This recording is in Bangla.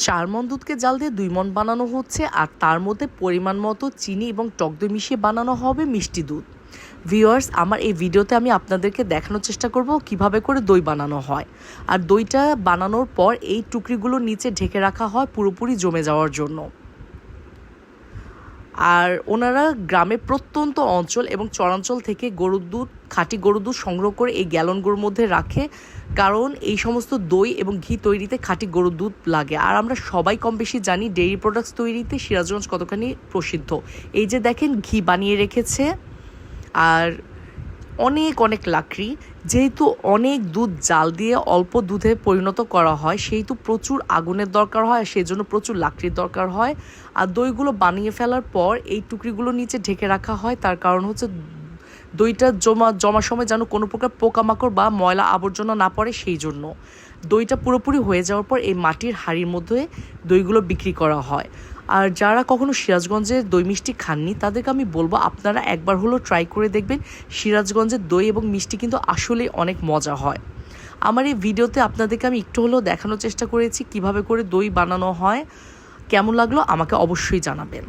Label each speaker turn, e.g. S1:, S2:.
S1: 4 মণ দুধকে জাল দিয়ে 2 মণ বানানো হচ্ছে, আর তার মধ্যে পরিমাণ মতো চিনি এবং টক দই মিশিয়ে বানানো হবে মিষ্টি দুধ। ভিউয়ার্স, আমার এই ভিডিওতে আমি আপনাদেরকে দেখানোর চেষ্টা করব কিভাবে করে দই বানানো হয়। আর দইটা বানানোর পর এই টুকরিগুলো নিচে ঢেকে রাখা হয় পুরোপুরি জমে যাওয়ার জন্য। আর ওনারা গ্রামে প্রত্যন্ত অঞ্চল এবং চরাঞ্চল থেকে গরুর দুধ, খাঁটি গরুর দুধ সংগ্রহ করে এই গ্যালনগুলোর মধ্যে রাখে, কারণ এই সমস্ত দই এবং ঘি তৈরিতে খাঁটি গরুর দুধ লাগে। আর আমরা সবাই কম বেশি জানি ডেইরি প্রোডাক্টস তৈরিতে সিরাজগঞ্জ কতখানি প্রসিদ্ধ। এই যে দেখেন ঘি বানিয়ে রেখেছে, আর অনেক অনেক লাকড়ি। যেহেতু অনেক দুধ জাল দিয়ে অল্প দুধে পরিণত করা হয়, সেহেতু প্রচুর আগুনের দরকার হয়, সেই জন্য প্রচুর লাকড়ির দরকার হয়। আর দইগুলো বানিয়ে ফেলার পর এই টুকরিগুলো নিচে ঢেকে রাখা হয়, তার কারণ হচ্ছে দইটা জমার সময় যেন কোনো প্রকার পোকামাকড় বা ময়লা আবর্জনা না পড়ে, সেই জন্য। দইটা পুরোপুরি হয়ে যাওয়ার পর এই মাটির হাঁড়ির মধ্যে দইগুলো বিক্রি করা হয়। আর যারা কখনো সিরাজগঞ্জের দই মিষ্টি খাননি তাদেরকে আমি বলবো আপনারা একবার হলেও ট্রাই করে দেখবেন। সিরাজগঞ্জের দই এবং মিষ্টি কিন্তু আসলেই অনেক মজা হয়। আমার এই ভিডিওতে আপনাদেরকে আমি একটু হলেও দেখানোর চেষ্টা করেছি কিভাবে করে দই বানানো হয়। কেমন লাগলো আমাকে অবশ্যই জানাবেন।